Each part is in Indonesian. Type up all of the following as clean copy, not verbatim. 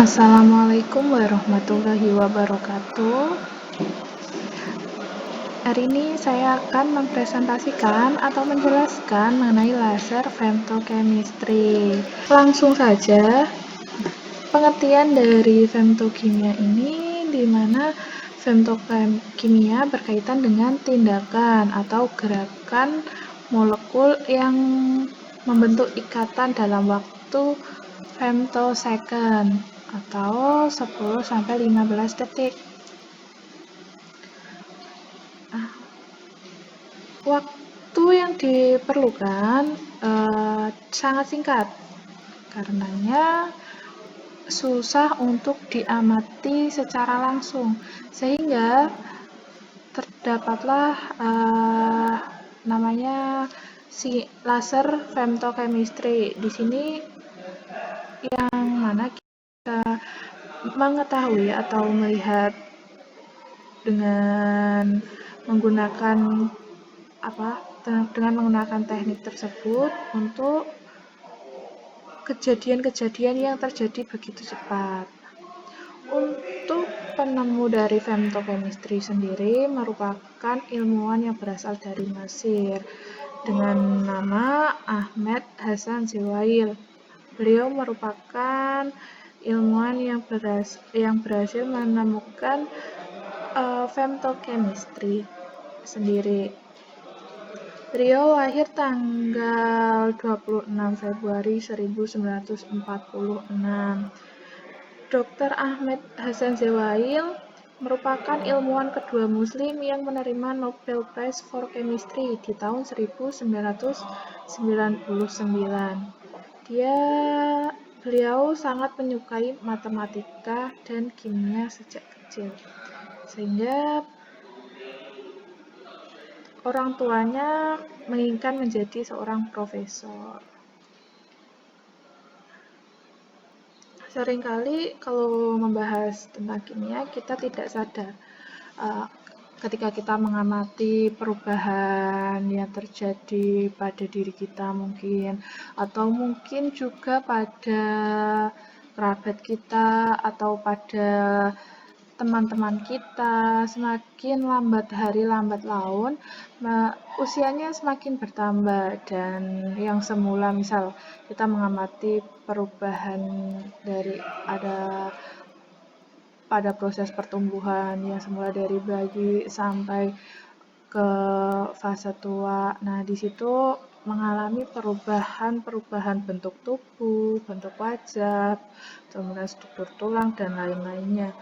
Assalamualaikum warahmatullahi wabarakatuh. Hari ini saya akan mempresentasikan atau menjelaskan mengenai laser femtochemistry. Langsung saja, pengertian dari femtokimia ini di mana femtokimia berkaitan dengan tindakan atau gerakan molekul yang membentuk ikatan dalam waktu femtosecond atau 10-15 detik. Waktu yang diperlukan sangat singkat, karenanya susah untuk diamati secara langsung, sehingga terdapatlah namanya si laser femtochemistry. Di sini yang mana kita mengetahui atau melihat dengan menggunakan teknik tersebut untuk kejadian-kejadian yang terjadi begitu cepat. Untuk penemu dari femtochemistry sendiri merupakan ilmuwan yang berasal dari Mesir dengan nama Ahmed Hassan Zewail. Beliau merupakan ilmuwan yang berhasil menemukan femtochemistry sendiri. Beliau lahir tanggal 26 Februari 1946. Dr. Ahmed Hassan Zewail merupakan ilmuwan kedua Muslim yang menerima Nobel Prize for Chemistry di tahun 1999. Beliau sangat menyukai matematika dan kimia sejak kecil, sehingga orang tuanya menginginkan menjadi seorang profesor. Seringkali kalau membahas tentang kimia, kita tidak sadar ketika kita mengamati perubahan yang terjadi pada diri kita mungkin, atau mungkin juga pada kerabat kita atau pada teman-teman kita, semakin lambat hari lambat laun usianya semakin bertambah, dan yang semula misal kita mengamati perubahan dari pada proses pertumbuhan yang semula dari bayi sampai ke fase tua. Nah, di situ mengalami perubahan bentuk tubuh, bentuk wajah, kemudian struktur tulang dan lain-lainnya.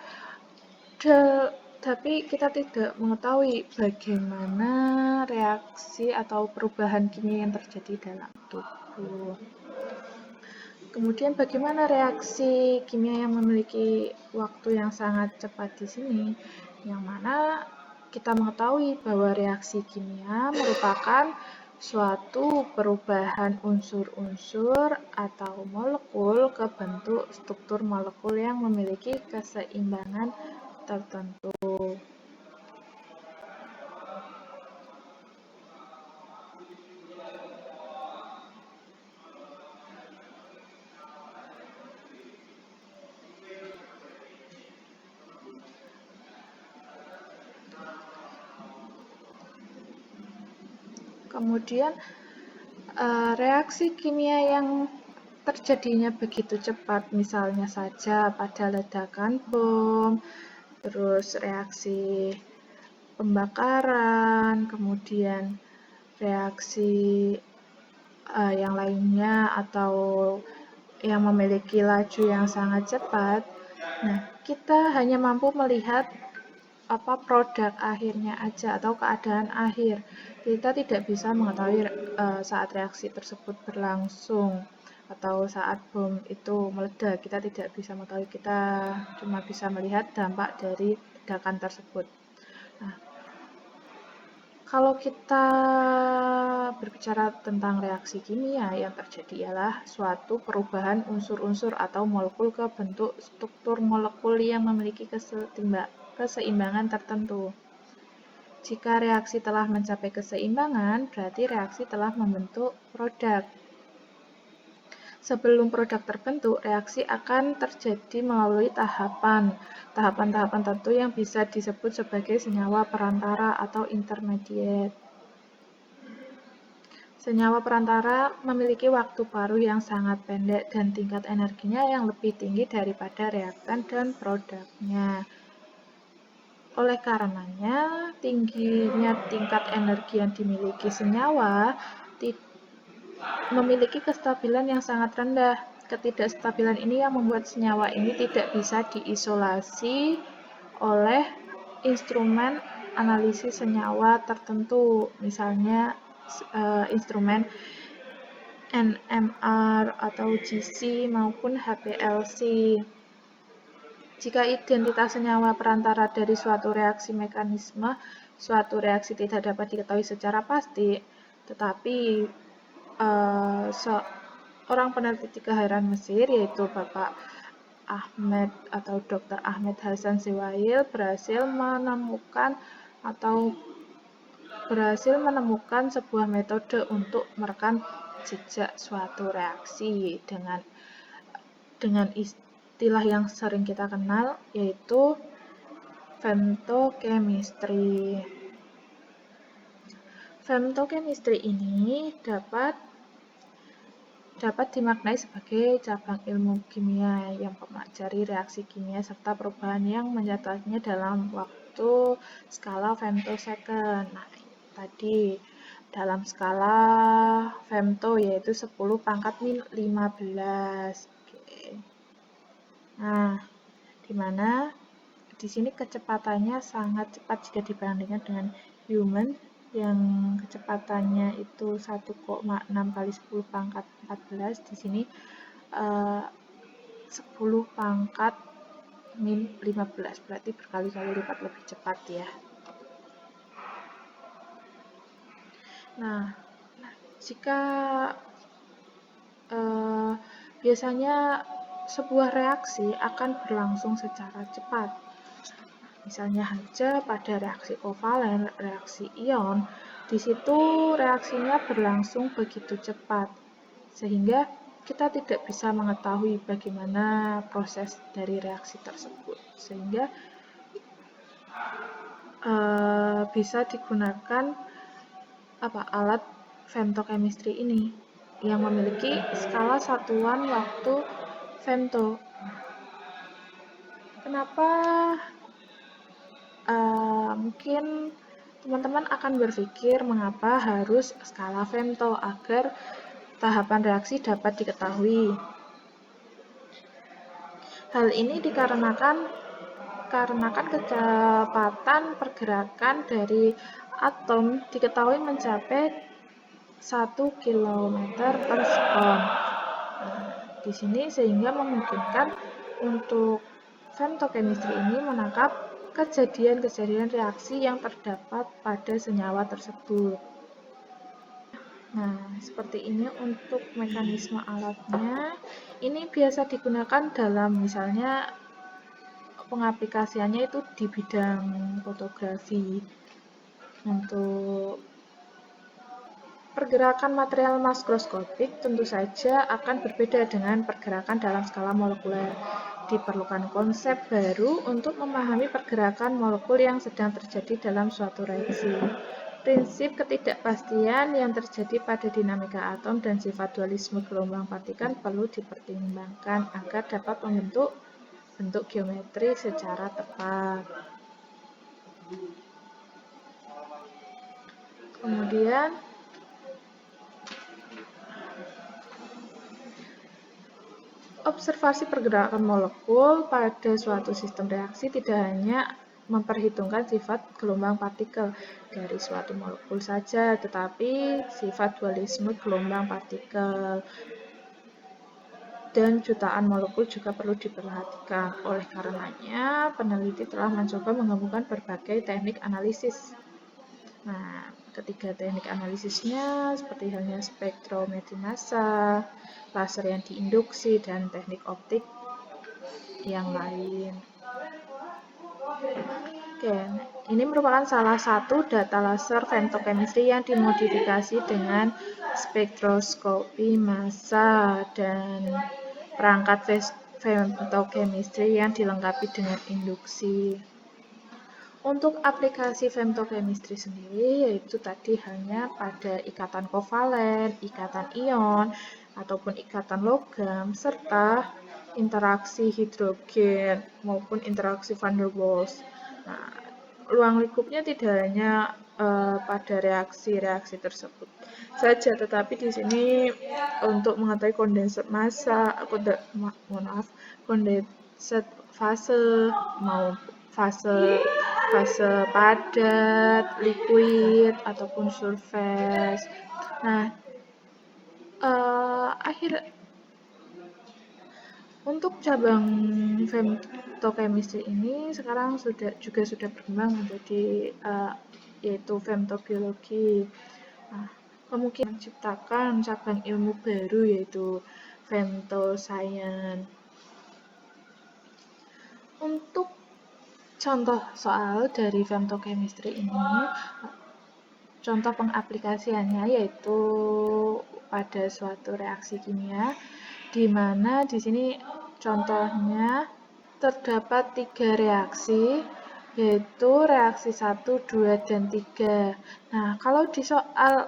Tapi kita tidak mengetahui bagaimana reaksi atau perubahan kimia yang terjadi dalam tubuh. Kemudian bagaimana reaksi kimia yang memiliki waktu yang sangat cepat di sini, yang mana kita mengetahui bahwa reaksi kimia merupakan suatu perubahan unsur-unsur atau molekul ke bentuk struktur molekul yang memiliki keseimbangan tertentu. Kemudian reaksi kimia yang terjadinya begitu cepat, misalnya saja pada ledakan bom, terus reaksi pembakaran, kemudian reaksi yang lainnya atau yang memiliki laju yang sangat cepat. Nah, kita hanya mampu melihat produk akhirnya aja atau keadaan akhir. Kita tidak bisa mengetahui saat reaksi tersebut berlangsung atau saat bom itu meledak. Kita tidak bisa mengetahui, kita cuma bisa melihat dampak dari ledakan tersebut. Nah, kalau kita berbicara tentang reaksi kimia, yang terjadi ialah suatu perubahan unsur-unsur atau molekul ke bentuk struktur molekul yang memiliki keseimbangan tertentu. Jika reaksi telah mencapai keseimbangan, berarti reaksi telah membentuk produk. Sebelum produk terbentuk, reaksi akan terjadi melalui tahapan-tahapan tertentu yang bisa disebut sebagai senyawa perantara atau intermediate. Senyawa perantara memiliki waktu paruh yang sangat pendek dan tingkat energinya yang lebih tinggi daripada reaktan dan produknya. Oleh karenanya, tingginya tingkat energi yang dimiliki senyawa memiliki kestabilan yang sangat rendah. Ketidakstabilan ini yang membuat senyawa ini tidak bisa diisolasi oleh instrumen analisis senyawa tertentu, misalnya instrumen NMR atau GC maupun HPLC. Jika identitas senyawa perantara dari suatu reaksi mekanisme suatu reaksi tidak dapat diketahui secara pasti, tetapi seorang peneliti kelahiran Mesir, yaitu Bapak Ahmed atau Dr. Ahmed Hasan Zewail berhasil menemukan sebuah metode untuk merekam jejak suatu reaksi dengan istilah yang sering kita kenal, yaitu femtochemistry. Femtochemistry ini dapat dimaknai sebagai cabang ilmu kimia yang mempelajari reaksi kimia serta perubahan yang menyertainya dalam waktu skala femtosecond. Nah, tadi dalam skala femto yaitu 10 pangkat min 15. Oke. Nah, di mana di sini kecepatannya sangat cepat jika dibandingkan dengan human yang kecepatannya itu 1,6 kali 10 pangkat 14. Di sini 10 pangkat min 15, berarti berkali-kali lipat lebih cepat ya. Nah, jika biasanya sebuah reaksi akan berlangsung secara cepat. Misalnya saja pada reaksi kovalen, reaksi ion, di situ reaksinya berlangsung begitu cepat, sehingga kita tidak bisa mengetahui bagaimana proses dari reaksi tersebut, sehingga bisa digunakan alat femtochemistry ini yang memiliki skala satuan waktu femto. Kenapa mungkin teman-teman akan berpikir mengapa harus skala femto agar tahapan reaksi dapat diketahui. Hal ini dikarenakan kecepatan pergerakan dari atom diketahui mencapai 1 km per sekon. Di sini sehingga memungkinkan untuk femtochemistry ini menangkap kejadian-kejadian reaksi yang terdapat pada senyawa tersebut. Nah, seperti ini untuk mekanisme alatnya. Ini biasa digunakan dalam misalnya pengaplikasiannya itu di bidang fotografi. Untuk pergerakan material makroskopik tentu saja akan berbeda dengan pergerakan dalam skala molekuler. Diperlukan konsep baru untuk memahami pergerakan molekul yang sedang terjadi dalam suatu reaksi. Prinsip ketidakpastian yang terjadi pada dinamika atom dan sifat dualisme gelombang partikel perlu dipertimbangkan agar dapat membentuk bentuk geometri secara tepat. Kemudian observasi pergerakan molekul pada suatu sistem reaksi tidak hanya memperhitungkan sifat gelombang partikel dari suatu molekul saja, tetapi sifat dualisme gelombang partikel dan jutaan molekul juga perlu diperhatikan. Oleh karenanya, peneliti telah mencoba menggabungkan berbagai teknik analisis. Nah, ketiga teknik analisisnya seperti halnya spektrometri massa, laser yang diinduksi, dan teknik optik yang lain. Oke, ini merupakan salah satu data laser femtochemistry yang dimodifikasi dengan spektroskopi massa dan perangkat femtochemistry yang dilengkapi dengan induksi. Untuk aplikasi femtochemistry sendiri yaitu tadi hanya pada ikatan kovalen, ikatan ion, ataupun ikatan logam, serta interaksi hidrogen maupun interaksi van der Waals. Nah, ruang lingkupnya tidak hanya pada reaksi-reaksi tersebut saja, tetapi di sini untuk mengetahui kondensat massa, kondensat fase, mau fase padat, liquid ataupun surface. Nah, untuk cabang femtochemistry ini sekarang juga sudah berkembang menjadi yaitu femtobiologi. Nah, kemungkinan menciptakan cabang ilmu baru yaitu femtoscience. Untuk contoh soal dari femtochemistry ini, contoh pengaplikasiannya yaitu pada suatu reaksi kimia, di mana di sini contohnya terdapat 3 reaksi, yaitu reaksi 1, 2, dan 3. Nah, kalau di soal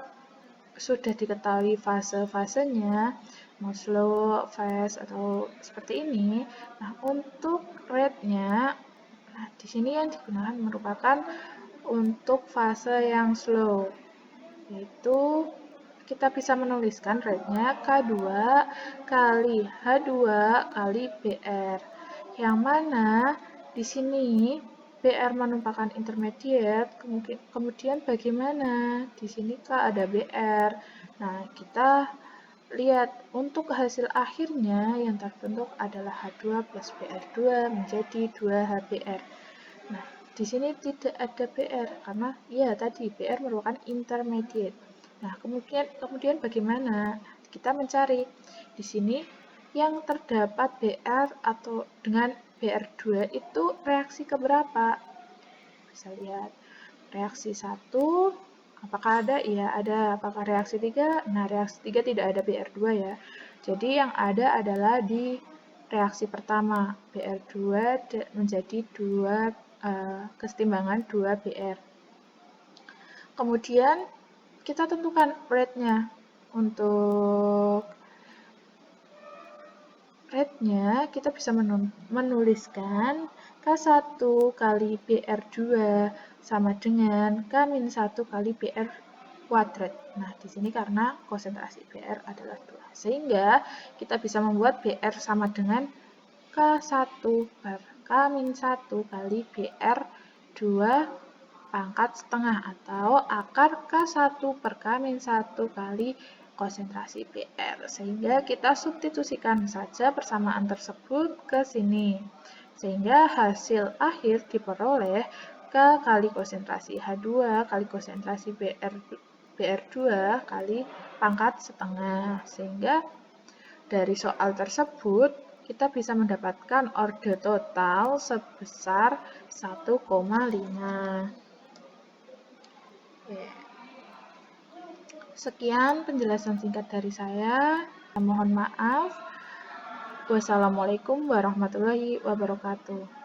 sudah diketahui fase-fasenya, mau slow, fast, atau seperti ini, nah untuk rate-nya, nah di sini yang digunakan merupakan untuk fase yang slow, yaitu kita bisa menuliskan rate-nya K2 kali H2 kali BR, yang mana di sini BR merupakan intermediate, kemudian bagaimana? Di sini K ada BR. Nah, kita lihat untuk hasil akhirnya yang terbentuk adalah H2 plus BR2 menjadi 2HBr. Nah, di sini tidak ada BR karena ya tadi BR merupakan intermediate. Nah, kemudian bagaimana? Kita mencari di sini yang terdapat BR atau dengan BR2 itu reaksi keberapa? Bisa lihat reaksi 1 apakah ada? Iya, ada. Apakah reaksi 3? Nah, reaksi 3 tidak ada BR2 ya. Jadi yang ada adalah di reaksi pertama, BR2 menjadi 2 kesetimbangan 2 BR. Kemudian kita tentukan rate-nya. Untuk rate-nya kita bisa menuliskan K1 kali BR2 sama dengan K-1 kali BR kuadrat. Nah, di sini karena konsentrasi BR adalah 2. Sehingga kita bisa membuat BR sama dengan K1 per K-1 kali BR2 pangkat setengah atau akar K1 per K-1 kali konsentrasi BR. Sehingga kita substitusikan saja persamaan tersebut ke sini. Sehingga hasil akhir diperoleh K kali konsentrasi H2 kali konsentrasi BR2 kali pangkat setengah. Sehingga dari soal tersebut kita bisa mendapatkan order total sebesar 1,5. Sekian penjelasan singkat dari saya. Mohon maaf. Wassalamualaikum warahmatullahi wabarakatuh.